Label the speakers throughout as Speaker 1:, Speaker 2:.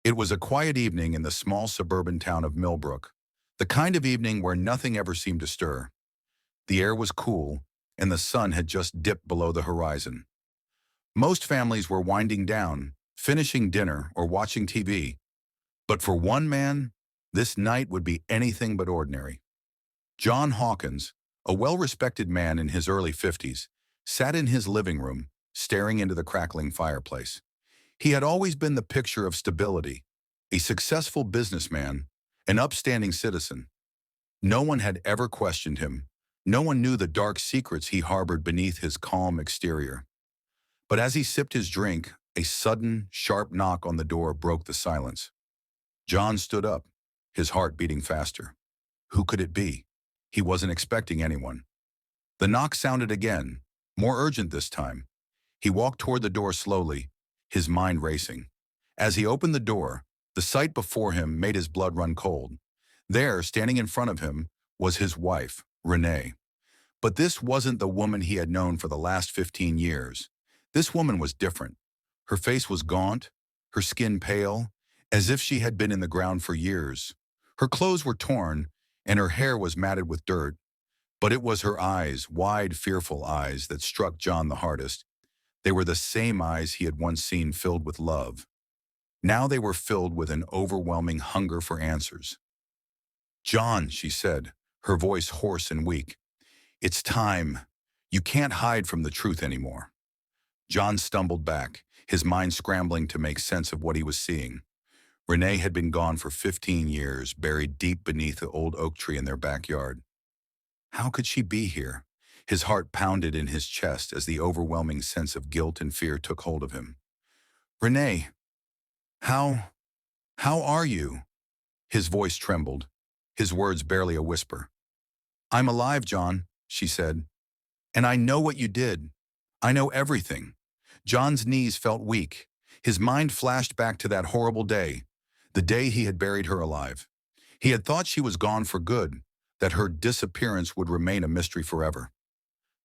Speaker 1: It was a quiet evening in the small suburban town of Millbrook, the kind of evening where nothing ever seemed to stir. The air was cool, and the sun had just dipped below the horizon. Most families were winding down, finishing dinner or watching TV, but for one man, this night would be anything but ordinary. John Hawkins, a well-respected man in his early 50s, sat in his living room, staring into the crackling fireplace. He had always been the picture of stability, a successful businessman, an upstanding citizen. No one had ever questioned him. No one knew the dark secrets he harbored beneath his calm exterior. But as he sipped his drink, a sudden, sharp knock on the door broke the silence. John stood up, his heart beating faster. Who could it be? He wasn't expecting anyone. The knock sounded again, more urgent this time. He walked toward the door slowly, his mind racing. As he opened the door, the sight before him made his blood run cold. There, standing in front of him, was his wife, Renee. But this wasn't the woman he had known for the last 15 years. This woman was different. Her face was gaunt, her skin pale, as if she had been in the ground for years. Her clothes were torn, and her hair was matted with dirt. But it was her eyes, wide, fearful eyes, that struck John the hardest. They were the same eyes he had once seen filled with love. Now they were filled with an overwhelming hunger for answers. "John," she said, her voice hoarse and weak. "It's time. You can't hide from the truth anymore." John stumbled back, his mind scrambling to make sense of what he was seeing. Renee had been gone for 15 years, buried deep beneath the old oak tree in their backyard. How could she be here? His heart pounded in his chest as the overwhelming sense of guilt and fear took hold of him. "Renee, how, how are you?" His voice trembled, his words barely a whisper. "I'm alive, John," she said. "And I know what you did. I know everything." John's knees felt weak. His mind flashed back to that horrible day, the day he had buried her alive. He had thought she was gone for good, that her disappearance would remain a mystery forever.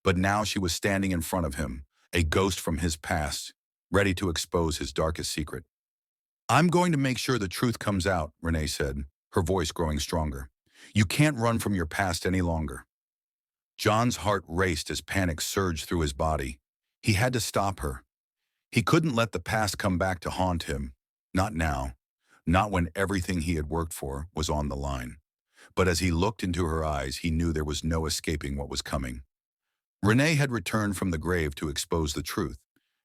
Speaker 1: But now she was standing in front of him, a ghost from his past, ready to expose his darkest secret. "I'm going to make sure the truth comes out," Renee said, her voice growing stronger. "You can't run from your past any longer." John's heart raced as panic surged through his body. He had to stop her. He couldn't let the past come back to haunt him. Not now. Not when everything he had worked for was on the line. But as he looked into her eyes, he knew there was no escaping what was coming. Renee had returned from the grave to expose the truth,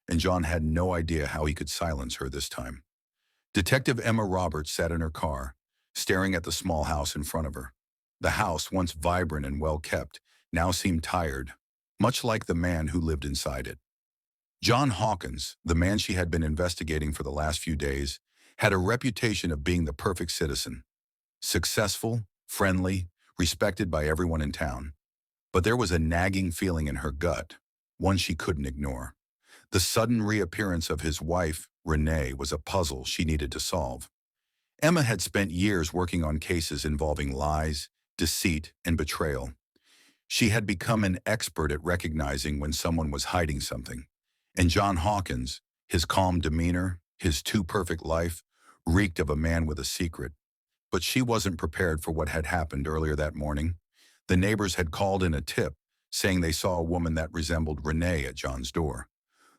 Speaker 1: and John had no idea how he could silence her this time. Detective Emma Roberts sat in her car, staring at the small house in front of her. The house, once vibrant and well-kept, now seemed tired, much like the man who lived inside it. John Hawkins, the man she had been investigating for the last few days, had a reputation of being the perfect citizen. Successful, friendly, respected by everyone in town. But there was a nagging feeling in her gut, one she couldn't ignore. The sudden reappearance of his wife, Renee, was a puzzle she needed to solve. Emma had spent years working on cases involving lies, deceit, and betrayal. She had become an expert at recognizing when someone was hiding something. And John Hawkins, his calm demeanor, his too-perfect life, reeked of a man with a secret. But she wasn't prepared for what had happened earlier that morning. The neighbors had called in a tip, saying they saw a woman that resembled Renee at John's door.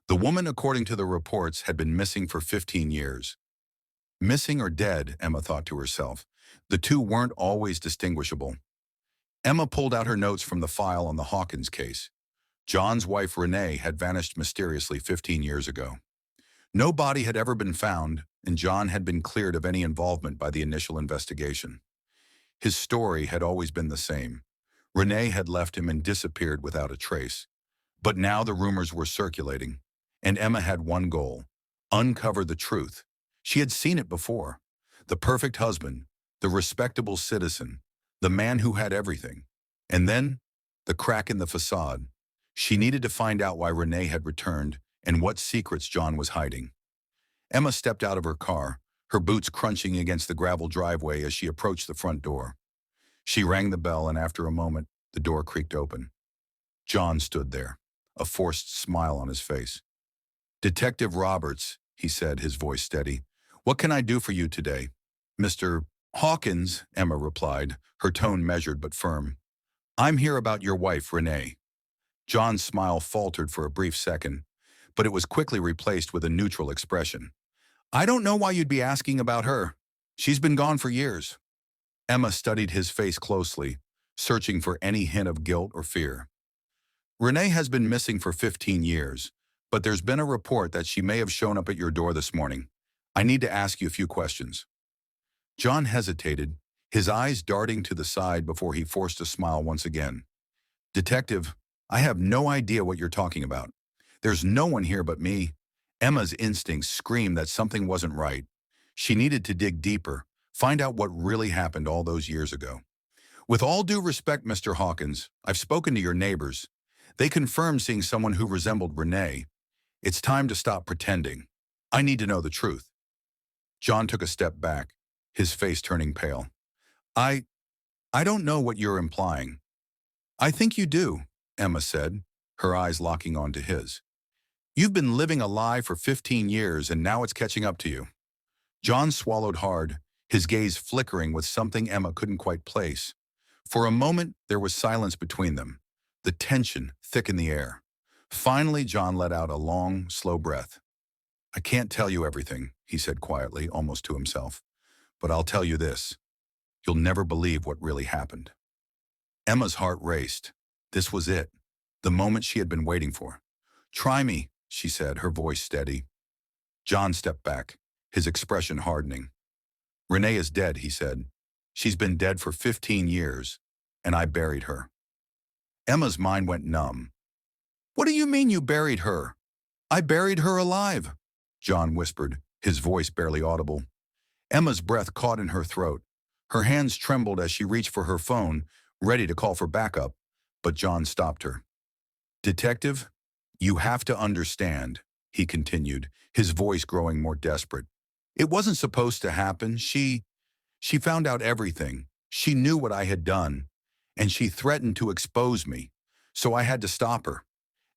Speaker 1: The woman, according to the reports, had been missing for 15 years. Missing or dead, Emma thought to herself. The two weren't always distinguishable. Emma pulled out her notes from the file on the Hawkins case. John's wife, Renee, had vanished mysteriously 15 years ago. No body had ever been found, and John had been cleared of any involvement by the initial investigation. His story had always been the same. Renee had left him and disappeared without a trace. But now the rumors were circulating, and Emma had one goal: uncover the truth. She had seen it before. The perfect husband, the respectable citizen, the man who had everything. And then, the crack in the facade. She needed to find out why Renee had returned and what secrets John was hiding. Emma stepped out of her car, her boots crunching against the gravel driveway as she approached the front door. She rang the bell, and after a moment, the door creaked open. John stood there, a forced smile on his face. "Detective Roberts," he said, his voice steady. What can I do for you today? Mr. Hawkins, Emma replied, her tone measured but firm. I'm here about your wife, Renee. John's smile faltered for a brief second, but it was quickly replaced with a neutral expression. I don't know why you'd be asking about her. She's been gone for years. Emma studied his face closely, searching for any hint of guilt or fear. Renee has been missing for 15 years, but there's been a report that she may have shown up at your door this morning. I need to ask you a few questions. John hesitated, his eyes darting to the side before he forced a smile once again. Detective, I have no idea what you're talking about. There's no one here but me. Emma's instincts screamed that something wasn't right. She needed to dig deeper, find out what really happened all those years ago. With all due respect, Mr. Hawkins, I've spoken to your neighbors. They confirmed seeing someone who resembled Renee. It's time to stop pretending. I need to know the truth. John took a step back, his face turning pale. I don't know what you're implying. I think you do, Emma said, her eyes locking onto his. You've been living a lie for 15 years and now it's catching up to you. John swallowed hard, his gaze flickering with something Emma couldn't quite place. For a moment, there was silence between them, the tension thick in the air. Finally, John let out a long, slow breath. I can't tell you everything, he said quietly, almost to himself. But I'll tell you this. You'll never believe what really happened. Emma's heart raced. This was it, the moment she had been waiting for. Try me, she said, her voice steady. John stepped back, his expression hardening. Renee is dead, he said. She's been dead for 15 years, and I buried her. Emma's mind went numb. What do you mean you buried her? I buried her alive, John whispered, his voice barely audible. Emma's breath caught in her throat. Her hands trembled as she reached for her phone, ready to call for backup, but John stopped her. Detective, you have to understand, he continued, his voice growing more desperate. It wasn't supposed to happen. She found out everything. She knew what I had done, and she threatened to expose me, so I had to stop her.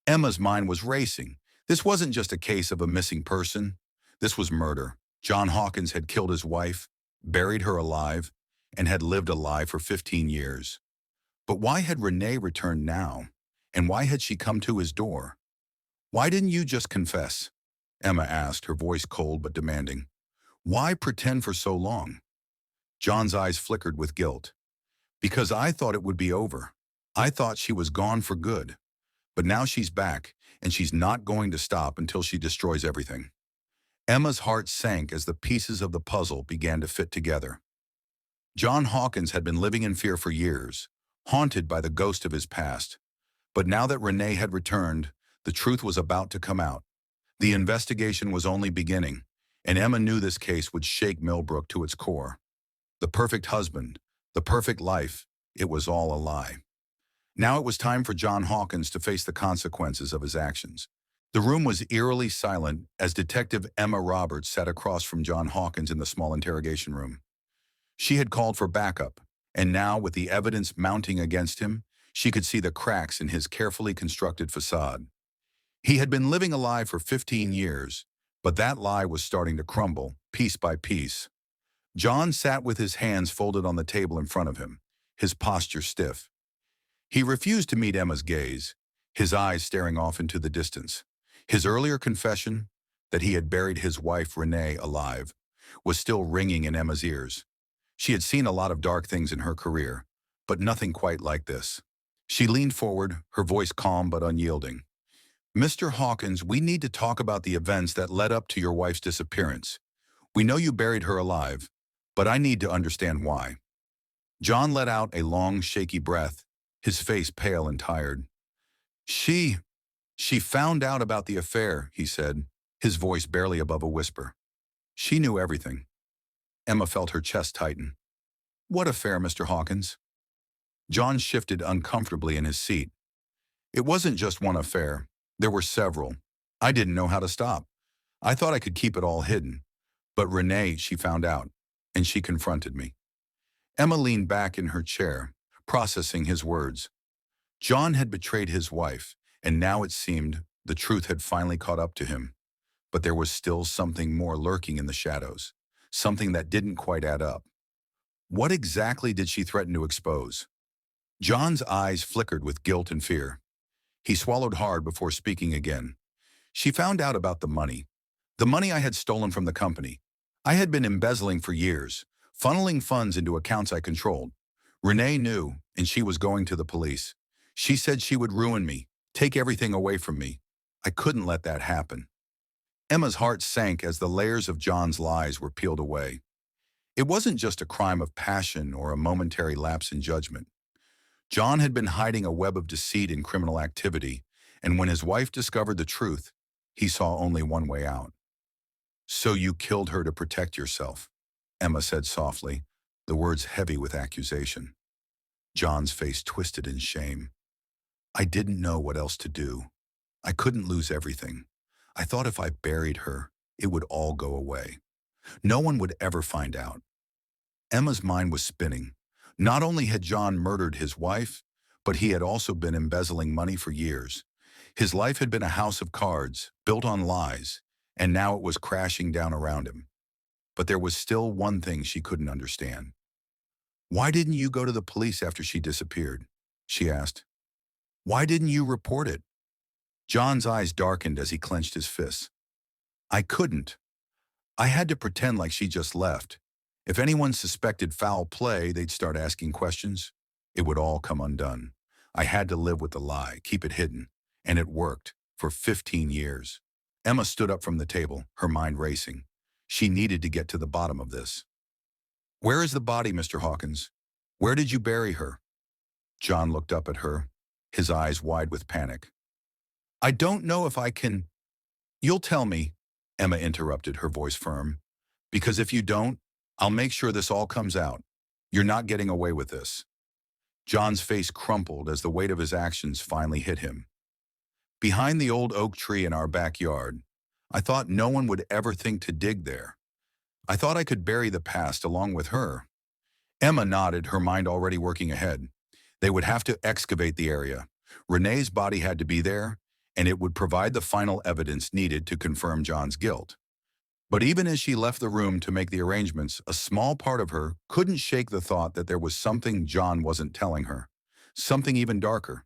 Speaker 1: Emma's mind was racing. This wasn't just a case of a missing person. This was murder. John Hawkins had killed his wife, buried her alive, and had lived a lie for 15 years. But why had Renee returned now? And why had she come to his door? Why didn't you just confess? Emma asked, her voice cold but demanding. Why pretend for so long? John's eyes flickered with guilt. Because I thought it would be over. I thought she was gone for good. But now she's back, and she's not going to stop until she destroys everything. Emma's heart sank as the pieces of the puzzle began to fit together. John Hawkins had been living in fear for years, haunted by the ghost of his past. But now that Renee had returned, the truth was about to come out. The investigation was only beginning, and Emma knew this case would shake Millbrook to its core. The perfect husband, the perfect life, it was all a lie. Now it was time for John Hawkins to face the consequences of his actions. The room was eerily silent as Detective Emma Roberts sat across from John Hawkins in the small interrogation room. She had called for backup, and now, with the evidence mounting against him, she could see the cracks in his carefully constructed facade. He had been living a lie for 15 years, but that lie was starting to crumble, piece by piece. John sat with his hands folded on the table in front of him, his posture stiff. He refused to meet Emma's gaze, his eyes staring off into the distance. His earlier confession, that he had buried his wife Renee alive, was still ringing in Emma's ears. She had seen a lot of dark things in her career, but nothing quite like this. She leaned forward, her voice calm but unyielding. Mr. Hawkins, we need to talk about the events that led up to your wife's disappearance. We know you buried her alive, but I need to understand why. John let out a long, shaky breath, his face pale and tired. She found out about the affair, he said, his voice barely above a whisper. She knew everything. Emma felt her chest tighten. What affair, Mr. Hawkins? John shifted uncomfortably in his seat. It wasn't just one affair. There were several. I didn't know how to stop. I thought I could keep it all hidden. But Renee, she found out, and she confronted me. Emma leaned back in her chair, processing his words. John had betrayed his wife, and now it seemed the truth had finally caught up to him. But there was still something more lurking in the shadows. something that didn't quite add up. What exactly did she threaten to expose? John's eyes flickered with guilt and fear. He swallowed hard before speaking again. She found out about the money. The money I had stolen from the company. I had been embezzling for years, funneling funds into accounts I controlled. Renee knew, and she was going to the police. She said she would ruin me, take everything away from me. I couldn't let that happen. Emma's heart sank as the layers of John's lies were peeled away. It wasn't just a crime of passion or a momentary lapse in judgment. John had been hiding a web of deceit and criminal activity, and when his wife discovered the truth, he saw only one way out. "So you killed her to protect yourself," Emma said softly, the words heavy with accusation. John's face twisted in shame. "I didn't know what else to do. I couldn't lose everything. I thought if I buried her, it would all go away. No one would ever find out." Emma's mind was spinning. Not only had John murdered his wife, but he had also been embezzling money for years. His life had been a house of cards, built on lies, and now it was crashing down around him. But there was still one thing she couldn't understand. "Why didn't you go to the police after she disappeared?" she asked. "Why didn't you report it?" John's eyes darkened as he clenched his fists. "I couldn't. I had to pretend like she just left. If anyone suspected foul play, they'd start asking questions. It would all come undone. I had to live with the lie, keep it hidden. And it worked, for 15 years. Emma stood up from the table, her mind racing. She needed to get to the bottom of this. "Where is the body, Mr. Hawkins? Where did you bury her?" John looked up at her, his eyes wide with panic. "I don't know if I can—" "You'll tell me," Emma interrupted, her voice firm. "Because if you don't, I'll make sure this all comes out. You're not getting away with this." John's face crumpled as the weight of his actions finally hit him. "Behind the old oak tree in our backyard, I thought no one would ever think to dig there. I thought I could bury the past along with her." Emma nodded, her mind already working ahead. They would have to excavate the area. Renee's body had to be there, and it would provide the final evidence needed to confirm John's guilt. But even as she left the room to make the arrangements, a small part of her couldn't shake the thought that there was something John wasn't telling her, something even darker.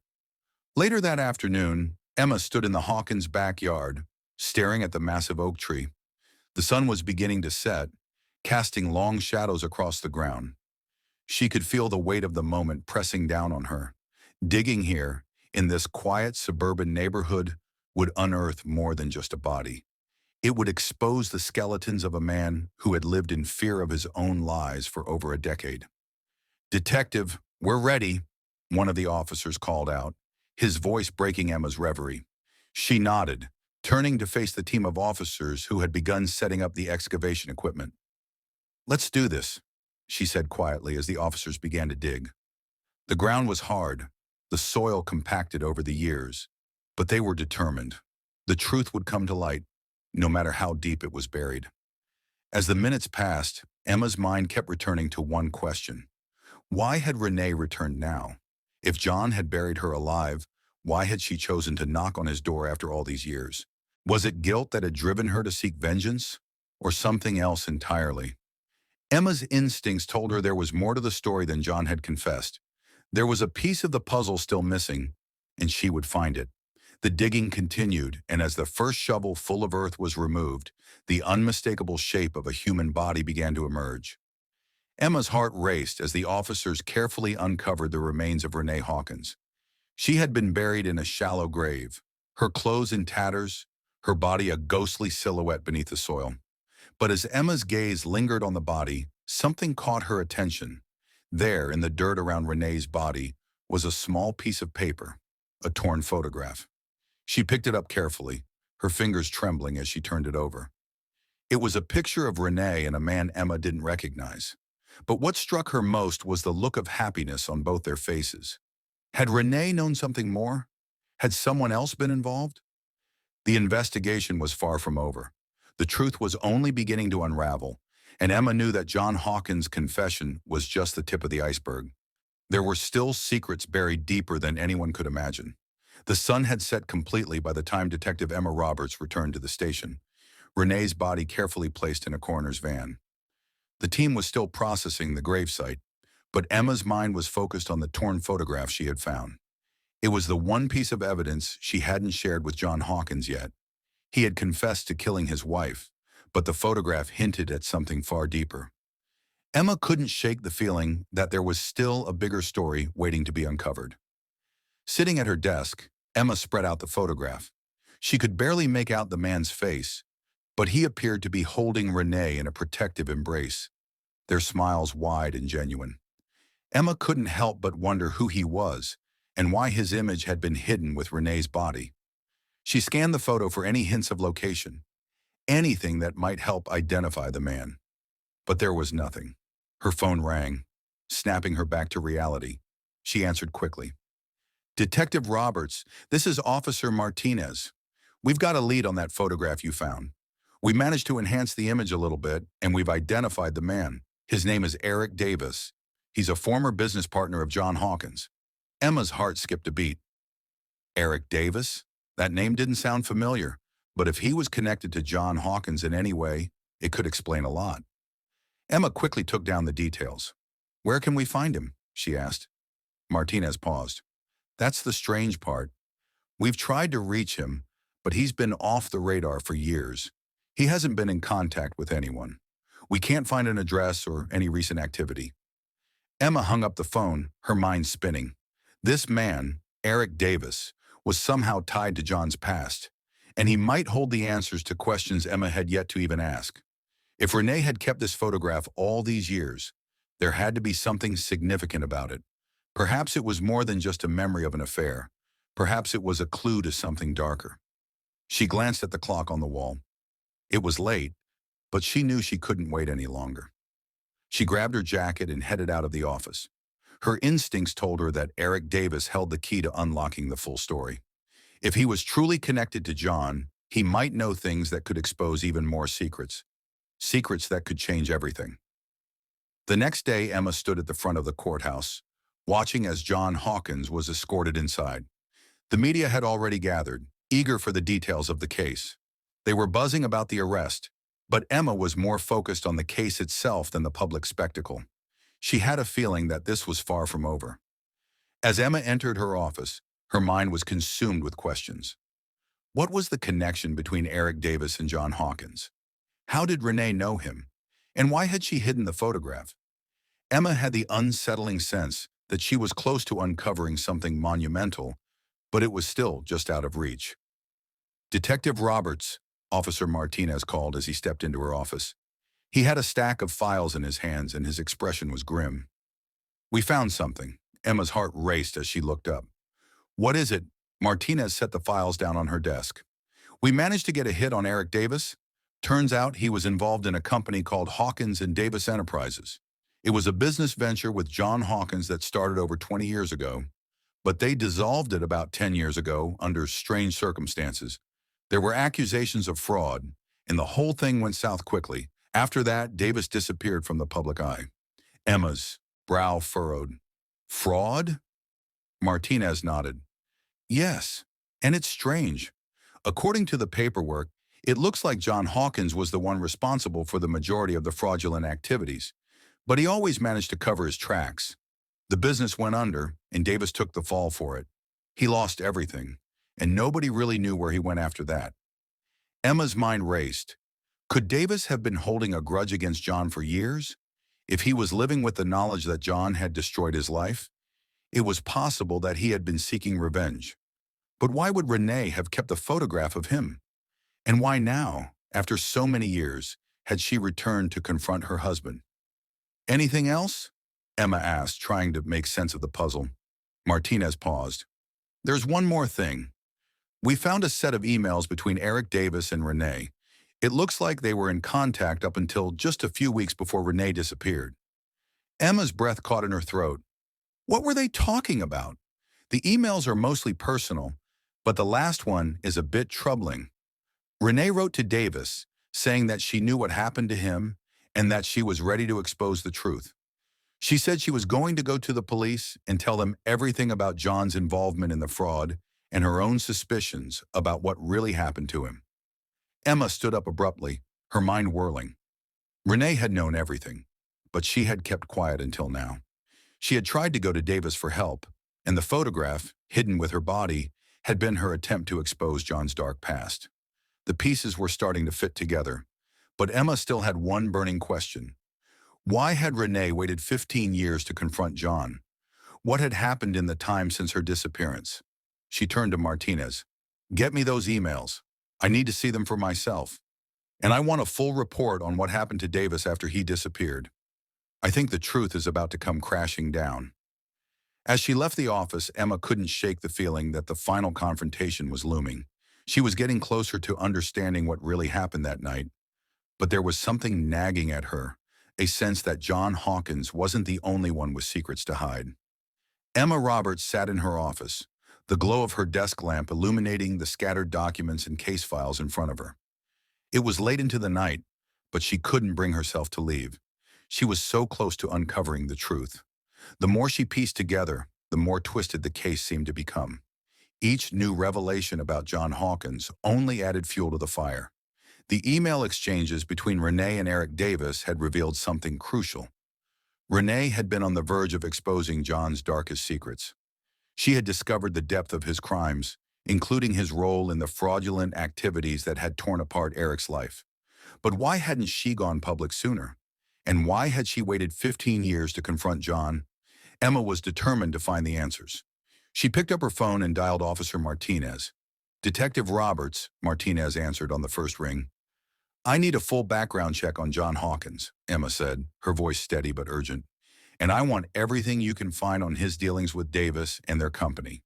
Speaker 1: Later that afternoon, Emma stood in the Hawkins' backyard, staring at the massive oak tree. The sun was beginning to set, casting long shadows across the ground. She could feel the weight of the moment pressing down on her. Digging here, in this quiet suburban neighborhood, would unearth more than just a body. It would expose the skeletons of a man who had lived in fear of his own lies for over a decade. "Detective, we're ready," one of the officers called out, his voice breaking Emma's reverie. She nodded, turning to face the team of officers who had begun setting up the excavation equipment. "Let's do this," she said quietly as the officers began to dig. The ground was hard, the soil compacted over the years, but they were determined. The truth would come to light, no matter how deep it was buried. As the minutes passed, Emma's mind kept returning to one question. Why had Renee returned now? If John had buried her alive, why had she chosen to knock on his door after all these years? Was it guilt that had driven her to seek vengeance, or something else entirely? Emma's instincts told her there was more to the story than John had confessed. There was a piece of the puzzle still missing, and she would find it. The digging continued, and as the first shovel full of earth was removed, the unmistakable shape of a human body began to emerge. Emma's heart raced as the officers carefully uncovered the remains of Renee Hawkins. She had been buried in a shallow grave, her clothes in tatters, her body a ghostly silhouette beneath the soil. But as Emma's gaze lingered on the body, something caught her attention. There, in the dirt around Renee's body, was a small piece of paper, a torn photograph. She picked it up carefully, her fingers trembling as she turned it over. It was a picture of Renee and a man Emma didn't recognize. But what struck her most was the look of happiness on both their faces. Had Renee known something more? Had someone else been involved? The investigation was far from over. The truth was only beginning to unravel, and Emma knew that John Hawkins' confession was just the tip of the iceberg. There were still secrets buried deeper than anyone could imagine. The sun had set completely by the time Detective Emma Roberts returned to the station, Renee's body carefully placed in a coroner's van. The team was still processing the gravesite, but Emma's mind was focused on the torn photograph she had found. It was the one piece of evidence she hadn't shared with John Hawkins yet. He had confessed to killing his wife, but the photograph hinted at something far deeper. Emma couldn't shake the feeling that there was still a bigger story waiting to be uncovered. Sitting at her desk, Emma spread out the photograph. She could barely make out the man's face, but he appeared to be holding Renee in a protective embrace, their smiles wide and genuine. Emma couldn't help but wonder who he was and why his image had been hidden with Renee's body. She scanned the photo for any hints of location, anything that might help identify the man. But there was nothing. Her phone rang, snapping her back to reality. She answered quickly. "Detective Roberts, this is Officer Martinez. We've got a lead on that photograph you found. We managed to enhance the image a little bit, and we've identified the man. His name is Eric Davis. He's a former business partner of John Hawkins." Emma's heart skipped a beat. Eric Davis? That name didn't sound familiar, but if he was connected to John Hawkins in any way, it could explain a lot. Emma quickly took down the details. "Where can we find him?" she asked. Martinez paused. "That's the strange part. We've tried to reach him, but he's been off the radar for years. He hasn't been in contact with anyone. We can't find an address or any recent activity." Emma hung up the phone, her mind spinning. This man, Eric Davis, was somehow tied to John's past, and he might hold the answers to questions Emma had yet to even ask. If Renee had kept this photograph all these years, there had to be something significant about it. Perhaps it was more than just a memory of an affair. Perhaps it was a clue to something darker. She glanced at the clock on the wall. It was late, but she knew she couldn't wait any longer. She grabbed her jacket and headed out of the office. Her instincts told her that Eric Davis held the key to unlocking the full story. If he was truly connected to John, he might know things that could expose even more secrets. Secrets that could change everything. The next day, Emma stood at the front of the courthouse, watching as John Hawkins was escorted inside. The media had already gathered, eager for the details of the case. They were buzzing about the arrest, but Emma was more focused on the case itself than the public spectacle. She had a feeling that this was far from over. As Emma entered her office, her mind was consumed with questions. What was the connection between Eric Davis and John Hawkins? How did Renee know him? And why had she hidden the photograph? Emma had the unsettling sense that she was close to uncovering something monumental, but it was still just out of reach. "Detective Roberts," Officer Martinez called as he stepped into her office. He had a stack of files in his hands and his expression was grim. "We found something." Emma's heart raced as she looked up. "What is it?" Martinez set the files down on her desk. "We managed to get a hit on Eric Davis. Turns out he was involved in a company called Hawkins and Davis Enterprises. It was a business venture with John Hawkins that started over 20 years ago, but they dissolved it about 10 years ago under strange circumstances. There were accusations of fraud, and the whole thing went south quickly. After that, Davis disappeared from the public eye." Emma's brow furrowed. "Fraud?" Martinez nodded. "Yes, and it's strange. According to the paperwork, it looks like John Hawkins was the one responsible for the majority of the fraudulent activities, but he always managed to cover his tracks. The business went under, and Davis took the fall for it. He lost everything, and nobody really knew where he went after that." Emma's mind raced. Could Davis have been holding a grudge against John for years? If he was living with the knowledge that John had destroyed his life, it was possible that he had been seeking revenge. But why would Renee have kept a photograph of him? And why now, after so many years, had she returned to confront her husband? "Anything else?" Emma asked, trying to make sense of the puzzle. Martinez paused. "There's one more thing. We found a set of emails between Eric Davis and Renee. It looks like they were in contact up until just a few weeks before Renee disappeared." Emma's breath caught in her throat. What were they talking about? The emails are mostly personal, but the last one is a bit troubling. Renee wrote to Davis, saying that she knew what happened to him and that she was ready to expose the truth. She said she was going to go to the police and tell them everything about John's involvement in the fraud and her own suspicions about what really happened to him. Emma stood up abruptly, her mind whirling. Renee had known everything, but she had kept quiet until now. She had tried to go to Davis for help, and the photograph, hidden with her body, had been her attempt to expose John's dark past. The pieces were starting to fit together, but Emma still had one burning question. Why had Renee waited 15 years to confront John? What had happened in the time since her disappearance? She turned to Martinez. Get me those emails. I need to see them for myself. And I want a full report on what happened to Davis after he disappeared. I think the truth is about to come crashing down. As she left the office, Emma couldn't shake the feeling that the final confrontation was looming. She was getting closer to understanding what really happened that night, but there was something nagging at her, a sense that John Hawkins wasn't the only one with secrets to hide. Emma Roberts sat in her office, the glow of her desk lamp illuminating the scattered documents and case files in front of her. It was late into the night, but she couldn't bring herself to leave. She was so close to uncovering the truth. The more she pieced together, the more twisted the case seemed to become. Each new revelation about John Hawkins only added fuel to the fire. The email exchanges between Renee and Eric Davis had revealed something crucial. Renee had been on the verge of exposing John's darkest secrets. She had discovered the depth of his crimes, including his role in the fraudulent activities that had torn apart Eric's life. But why hadn't she gone public sooner? And why had she waited 15 years to confront John? Emma was determined to find the answers. She picked up her phone and dialed Officer Martinez. Detective Roberts, Martinez answered on the first ring. I need a full background check on John Hawkins, Emma said, her voice steady but urgent. And I want everything you can find on his dealings with Davis and their company.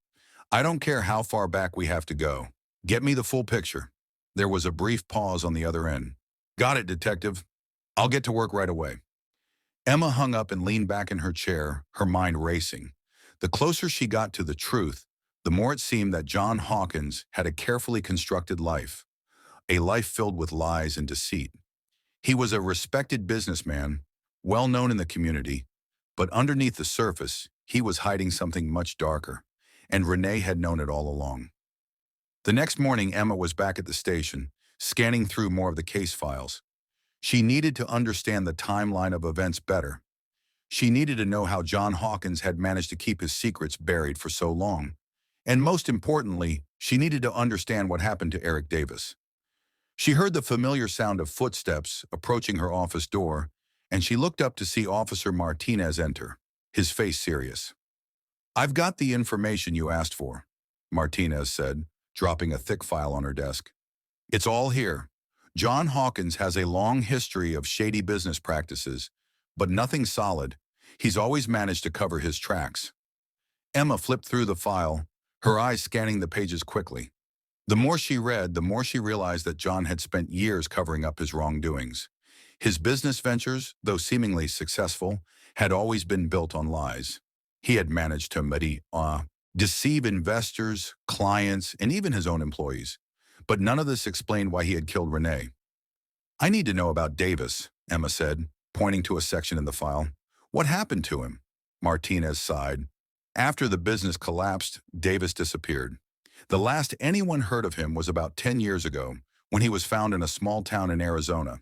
Speaker 1: I don't care how far back we have to go. Get me the full picture. There was a brief pause on the other end. Got it, Detective. I'll get to work right away. Emma hung up and leaned back in her chair, her mind racing. The closer she got to the truth, the more it seemed that John Hawkins had a carefully constructed life, a life filled with lies and deceit. He was a respected businessman, well known in the community, but underneath the surface, he was hiding something much darker, and Renee had known it all along. The next morning, Emma was back at the station, scanning through more of the case files. She needed to understand the timeline of events better. She needed to know how John Hawkins had managed to keep his secrets buried for so long. And most importantly, she needed to understand what happened to Eric Davis. She heard the familiar sound of footsteps approaching her office door, and she looked up to see Officer Martinez enter, his face serious. I've got the information you asked for, Martinez said, dropping a thick file on her desk. It's all here. John Hawkins has a long history of shady business practices, but nothing solid. He's always managed to cover his tracks. Emma flipped through the file, her eyes scanning the pages quickly. The more she read, the more she realized that John had spent years covering up his wrongdoings. His business ventures, though seemingly successful, had always been built on lies. He had managed to deceive investors, clients, and even his own employees. But none of this explained why he had killed Renee. I need to know about Davis, Emma said, pointing to a section in the file. What happened to him? Martinez sighed. After the business collapsed, Davis disappeared. The last anyone heard of him was about 10 years ago, when he was found in a small town in Arizona.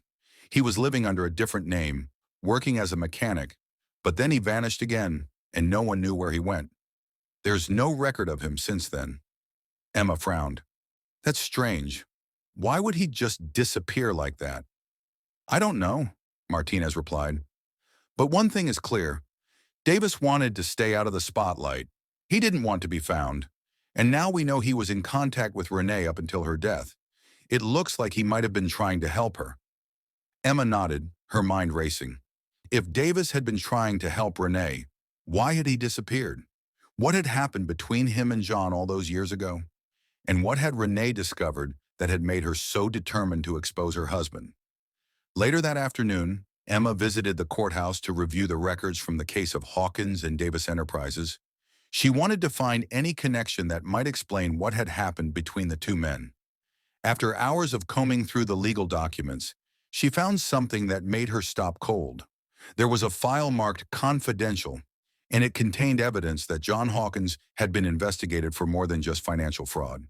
Speaker 1: He was living under a different name, working as a mechanic, but then he vanished again, and no one knew where he went. There's no record of him since then. Emma frowned. That's strange. Why would he just disappear like that? I don't know, Martinez replied. But one thing is clear. Davis wanted to stay out of the spotlight. He didn't want to be found. And now we know he was in contact with Renee up until her death. It looks like he might have been trying to help her. Emma nodded, her mind racing. If Davis had been trying to help Renee, why had he disappeared? What had happened between him and John all those years ago? And what had Renee discovered that had made her so determined to expose her husband? Later that afternoon, Emma visited the courthouse to review the records from the case of Hawkins and Davis Enterprises. She wanted to find any connection that might explain what had happened between the two men. After hours of combing through the legal documents, she found something that made her stop cold. There was a file marked confidential, and it contained evidence that John Hawkins had been investigated for more than just financial fraud.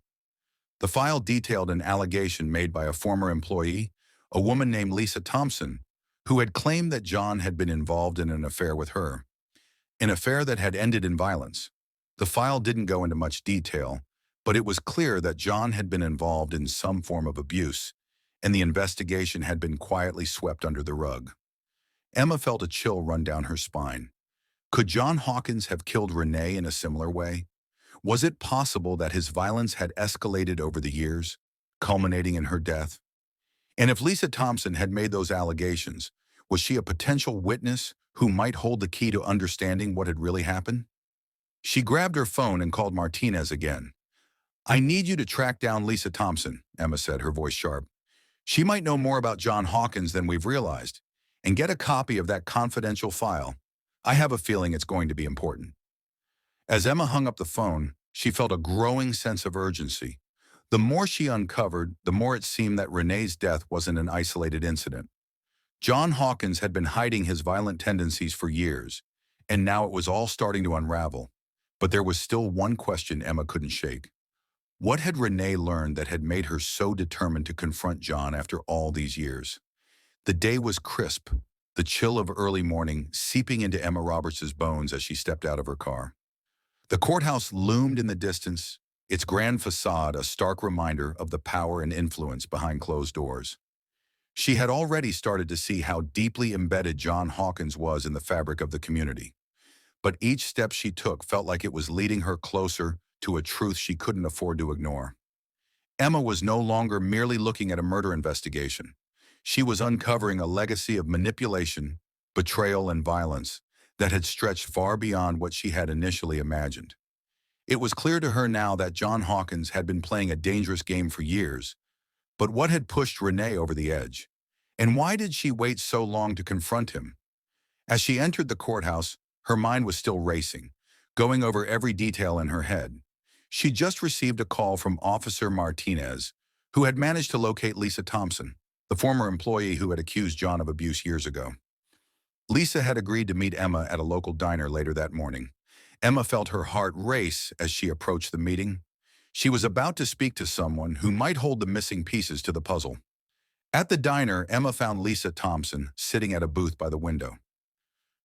Speaker 1: The file detailed an allegation made by a former employee, a woman named Lisa Thompson, who had claimed that John had been involved in an affair with her, an affair that had ended in violence. The file didn't go into much detail, but it was clear that John had been involved in some form of abuse, and the investigation had been quietly swept under the rug. Emma felt a chill run down her spine. Could John Hawkins have killed Renee in a similar way? Was it possible that his violence had escalated over the years, culminating in her death? And if Lisa Thompson had made those allegations, was she a potential witness who might hold the key to understanding what had really happened? She grabbed her phone and called Martinez again. "I need you to track down Lisa Thompson," Emma said, her voice sharp. "She might know more about John Hawkins than we've realized. And get a copy of that confidential file. I have a feeling it's going to be important." As Emma hung up the phone, she felt a growing sense of urgency. The more she uncovered, the more it seemed that Renee's death wasn't an isolated incident. John Hawkins had been hiding his violent tendencies for years, and now it was all starting to unravel. But there was still one question Emma couldn't shake. What had Renee learned that had made her so determined to confront John after all these years? The day was crisp, the chill of early morning seeping into Emma Roberts' bones as she stepped out of her car. The courthouse loomed in the distance, its grand facade a stark reminder of the power and influence behind closed doors. She had already started to see how deeply embedded John Hawkins was in the fabric of the community. But each step she took felt like it was leading her closer to a truth she couldn't afford to ignore. Emma was no longer merely looking at a murder investigation. She was uncovering a legacy of manipulation, betrayal, and violence that had stretched far beyond what she had initially imagined. It was clear to her now that John Hawkins had been playing a dangerous game for years, but what had pushed Renee over the edge? And why did she wait so long to confront him? As she entered the courthouse, her mind was still racing, going over every detail in her head. She just received a call from Officer Martinez, who had managed to locate Lisa Thompson, the former employee who had accused John of abuse years ago. Lisa had agreed to meet Emma at a local diner later that morning. Emma felt her heart race as she approached the meeting. She was about to speak to someone who might hold the missing pieces to the puzzle. At the diner, Emma found Lisa Thompson sitting at a booth by the window.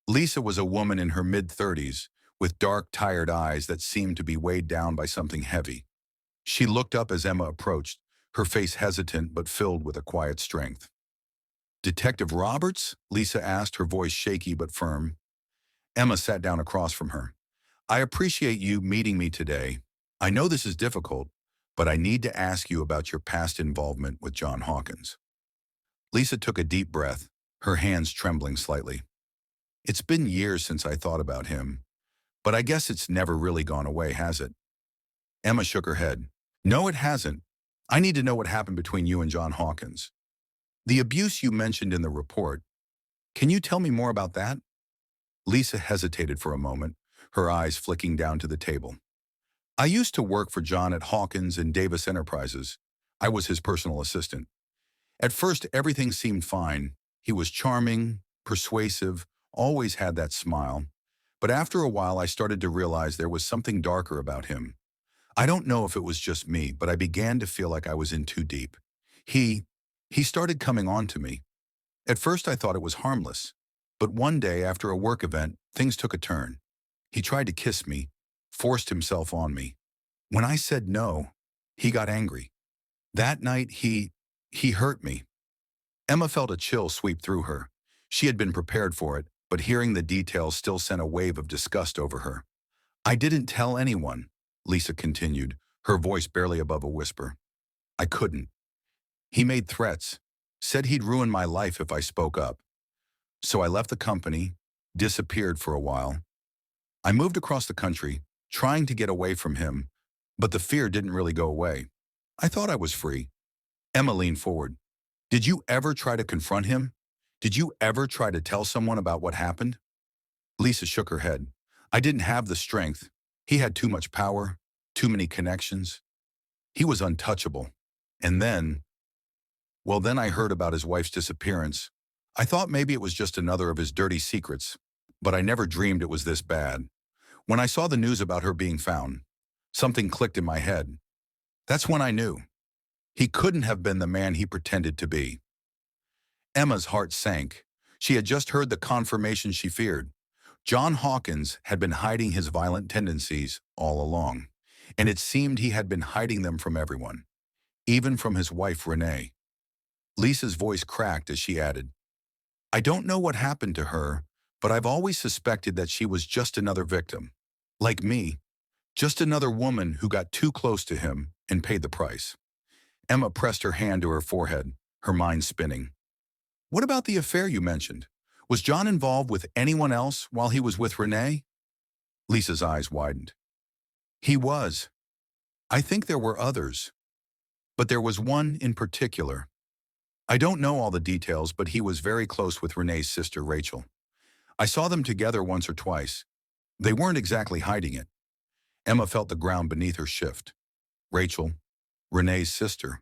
Speaker 1: Lisa was a woman in her mid-30s, with dark, tired eyes that seemed to be weighed down by something heavy. She looked up as Emma approached, her face hesitant but filled with a quiet strength. "Detective Roberts?" Lisa asked, her voice shaky but firm. Emma sat down across from her. "I appreciate you meeting me today. I know this is difficult, but I need to ask you about your past involvement with John Hawkins." Lisa took a deep breath, her hands trembling slightly. "It's been years since I thought about him, but I guess it's never really gone away, has it?" Emma shook her head. "No, it hasn't. I need to know what happened between you and John Hawkins. The abuse you mentioned in the report. Can you tell me more about that?" Lisa hesitated for a moment, her eyes flicking down to the table. "I used to work for John at Hawkins and Davis Enterprises. I was his personal assistant. At first, everything seemed fine. He was charming, persuasive, always had that smile. But after a while, I started to realize there was something darker about him. I don't know if it was just me, but I began to feel like I was in too deep. He started coming on to me. At first, I thought it was harmless. But one day, after a work event, things took a turn. He tried to kiss me, forced himself on me. When I said no, he got angry. That night, he hurt me." Emma felt a chill sweep through her. She had been prepared for it, but hearing the details still sent a wave of disgust over her. "I didn't tell anyone," Lisa continued, her voice barely above a whisper. "I couldn't. He made threats, said he'd ruin my life if I spoke up. So I left the company, disappeared for a while. I moved across the country, trying to get away from him, but the fear didn't really go away. I thought I was free." Emma leaned forward. "Did you ever try to confront him? Did you ever try to tell someone about what happened?" Lisa shook her head. "I didn't have the strength. He had too much power, too many connections. He was untouchable. And then I heard about his wife's disappearance. I thought maybe it was just another of his dirty secrets, but I never dreamed it was this bad. When I saw the news about her being found, something clicked in my head. That's when I knew. He couldn't have been the man he pretended to be." Emma's heart sank. She had just heard the confirmation she feared. John Hawkins had been hiding his violent tendencies all along, and it seemed he had been hiding them from everyone, even from his wife Renee. Lisa's voice cracked as she added, "I don't know what happened to her, but I've always suspected that she was just another victim. Like me, just another woman who got too close to him and paid the price." Emma pressed her hand to her forehead, her mind spinning. "What about the affair you mentioned? Was John involved with anyone else while he was with Renee?" Lisa's eyes widened. "He was. I think there were others, but there was one in particular. I don't know all the details, but he was very close with Renee's sister, Rachel. I saw them together once or twice. They weren't exactly hiding it." Emma felt the ground beneath her shift. Rachel, Renee's sister.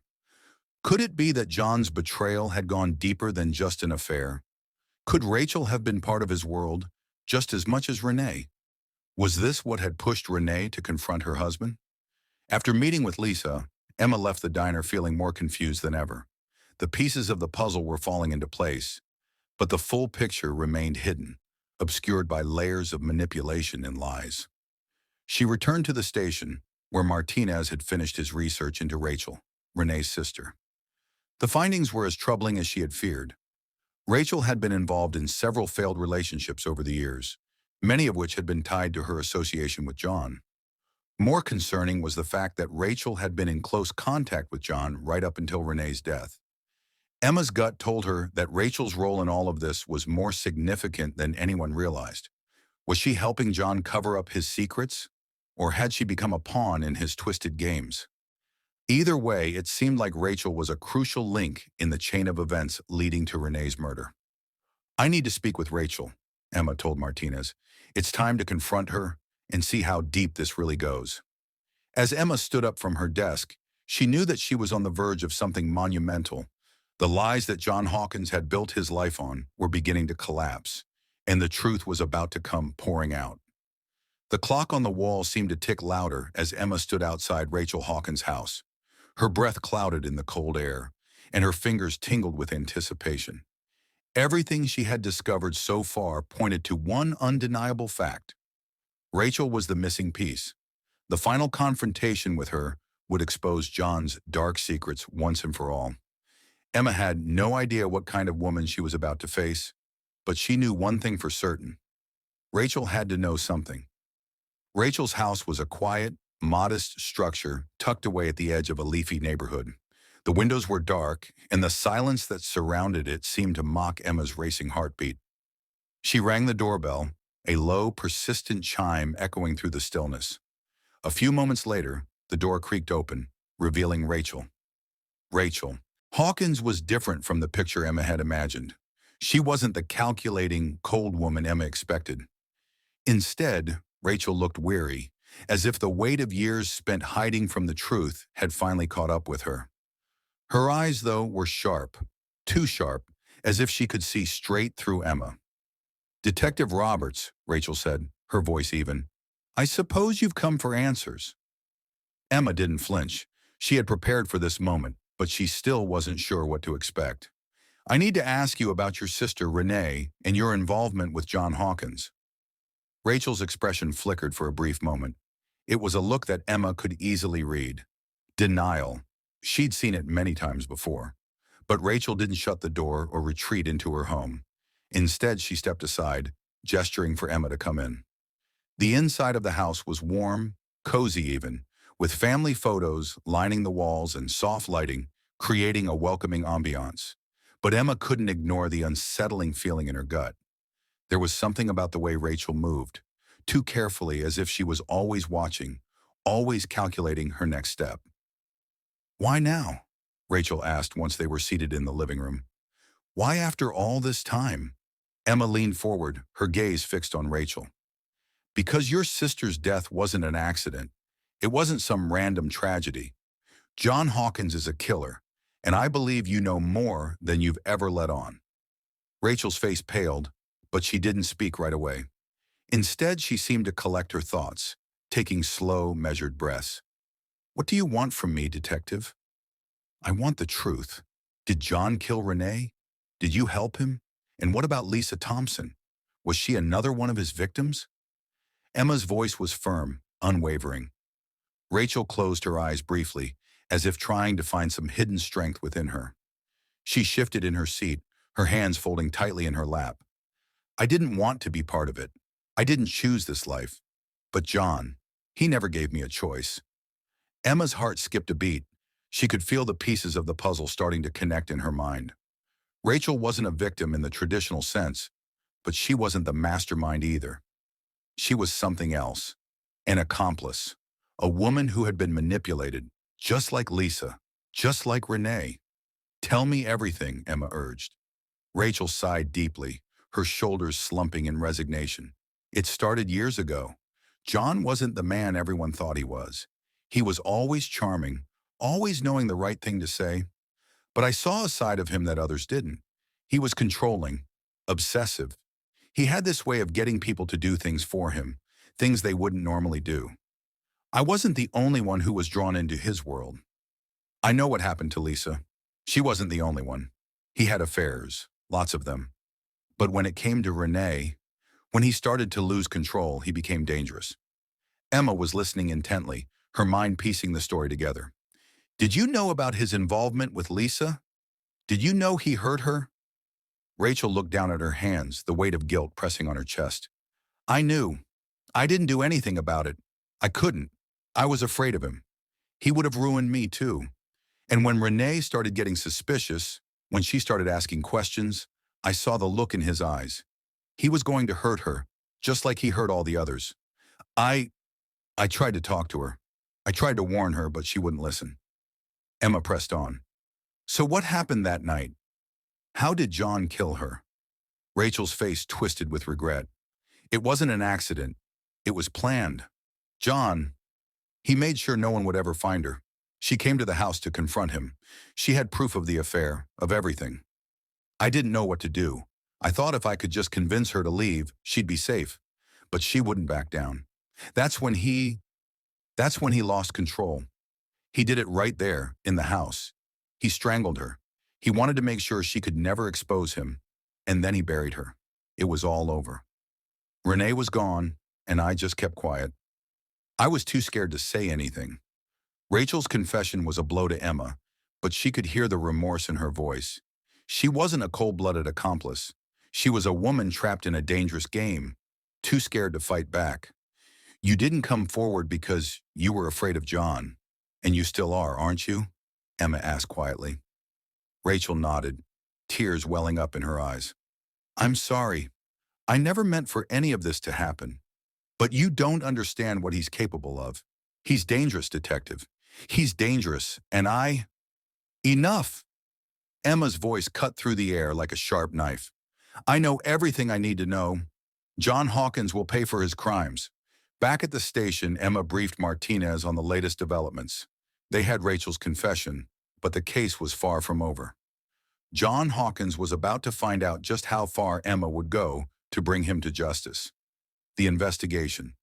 Speaker 1: Could it be that John's betrayal had gone deeper than just an affair? Could Rachel have been part of his world just as much as Renee? Was this what had pushed Renee to confront her husband? After meeting with Lisa, Emma left the diner feeling more confused than ever. The pieces of the puzzle were falling into place, but the full picture remained hidden, obscured by layers of manipulation and lies. She returned to the station, where Martinez had finished his research into Rachel, Renee's sister. The findings were as troubling as she had feared. Rachel had been involved in several failed relationships over the years, many of which had been tied to her association with John. More concerning was the fact that Rachel had been in close contact with John right up until Renee's death. Emma's gut told her that Rachel's role in all of this was more significant than anyone realized. Was she helping John cover up his secrets, or had she become a pawn in his twisted games? Either way, it seemed like Rachel was a crucial link in the chain of events leading to Renee's murder. "I need to speak with Rachel," Emma told Martinez. "It's time to confront her and see how deep this really goes." As Emma stood up from her desk, she knew that she was on the verge of something monumental. The lies that John Hawkins had built his life on were beginning to collapse, and the truth was about to come pouring out. The clock on the wall seemed to tick louder as Emma stood outside Rachel Hawkins' house. Her breath clouded in the cold air, and her fingers tingled with anticipation. Everything she had discovered so far pointed to one undeniable fact. Rachel was the missing piece. The final confrontation with her would expose John's dark secrets once and for all. Emma had no idea what kind of woman she was about to face, but she knew one thing for certain. Rachel had to know something. Rachel's house was a quiet, modest structure tucked away at the edge of a leafy neighborhood. The windows were dark, and the silence that surrounded it seemed to mock Emma's racing heartbeat. She rang the doorbell, a low, persistent chime echoing through the stillness. A few moments later, the door creaked open, revealing Rachel. Rachel. Hawkins was different from the picture Emma had imagined. She wasn't the calculating, cold woman Emma expected. Instead, Rachel looked weary, as if the weight of years spent hiding from the truth had finally caught up with her. Her eyes, though, were sharp, too sharp, as if she could see straight through Emma. "Detective Roberts," Rachel said, her voice even. "I suppose you've come for answers." Emma didn't flinch. She had prepared for this moment, but she still wasn't sure what to expect. "I need to ask you about your sister, Renee, and your involvement with John Hawkins." Rachel's expression flickered for a brief moment. It was a look that Emma could easily read. Denial. She'd seen it many times before. But Rachel didn't shut the door or retreat into her home. Instead, she stepped aside, gesturing for Emma to come in. The inside of the house was warm, cozy even, with family photos lining the walls and soft lighting, creating a welcoming ambiance. But Emma couldn't ignore the unsettling feeling in her gut. There was something about the way Rachel moved, too carefully, as if she was always watching, always calculating her next step. "Why now?" Rachel asked once they were seated in the living room. "Why after all this time?" Emma leaned forward, her gaze fixed on Rachel. "Because your sister's death wasn't an accident. It wasn't some random tragedy. John Hawkins is a killer, and I believe you know more than you've ever let on." Rachel's face paled, but she didn't speak right away. Instead, she seemed to collect her thoughts, taking slow, measured breaths. "What do you want from me, detective?" "I want the truth. Did John kill Renee? Did you help him? And what about Lisa Thompson? Was she another one of his victims? Emma's voice was firm, unwavering. Rachel closed her eyes briefly, as if trying to find some hidden strength within her. She shifted in her seat, her hands folding tightly in her lap. I didn't want to be part of it. I didn't choose this life. But John, he never gave me a choice. Emma's heart skipped a beat. She could feel the pieces of the puzzle starting to connect in her mind. Rachel wasn't a victim in the traditional sense, but she wasn't the mastermind either. She was something else. An accomplice. A woman who had been manipulated, just like Lisa, just like Renee. Tell me everything, Emma urged. Rachel sighed deeply, her shoulders slumping in resignation. It started years ago. John wasn't the man everyone thought he was. He was always charming, always knowing the right thing to say. But I saw a side of him that others didn't. He was controlling, obsessive. He had this way of getting people to do things for him, things they wouldn't normally do. I wasn't the only one who was drawn into his world. I know what happened to Lisa. She wasn't the only one. He had affairs, lots of them. But when it came to Renee, when he started to lose control, he became dangerous. Emma was listening intently, her mind piecing the story together. Did you know about his involvement with Lisa? Did you know he hurt her? Rachel looked down at her hands, the weight of guilt pressing on her chest. I knew. I didn't do anything about it. I couldn't. I was afraid of him. He would have ruined me too. And when Renee started getting suspicious, when she started asking questions, I saw the look in his eyes. He was going to hurt her, just like he hurt all the others. I tried to talk to her. I tried to warn her, but she wouldn't listen. Emma pressed on. So what happened that night? How did John kill her? Rachel's face twisted with regret. It wasn't an accident. It was planned. John, he made sure no one would ever find her. She came to the house to confront him. She had proof of the affair, of everything. I didn't know what to do. I thought if I could just convince her to leave, she'd be safe. But she wouldn't back down. That's when he lost control. He did it right there, in the house. He strangled her. He wanted to make sure she could never expose him. And then he buried her. It was all over. Renee was gone, and I just kept quiet. I was too scared to say anything. Rachel's confession was a blow to Emma, but she could hear the remorse in her voice. She wasn't a cold-blooded accomplice. She was a woman trapped in a dangerous game, too scared to fight back. You didn't come forward because you were afraid of John. And you still are, aren't you? Emma asked quietly. Rachel nodded, tears welling up in her eyes. I'm sorry. I never meant for any of this to happen. But you don't understand what he's capable of. He's dangerous, detective. He's dangerous, and Enough! Emma's voice cut through the air like a sharp knife. I know everything I need to know. John Hawkins will pay for his crimes. Back at the station, Emma briefed Martinez on the latest developments. They had Rachel's confession, but the case was far from over. John Hawkins was about to find out just how far Emma would go to bring him to justice. The investigation.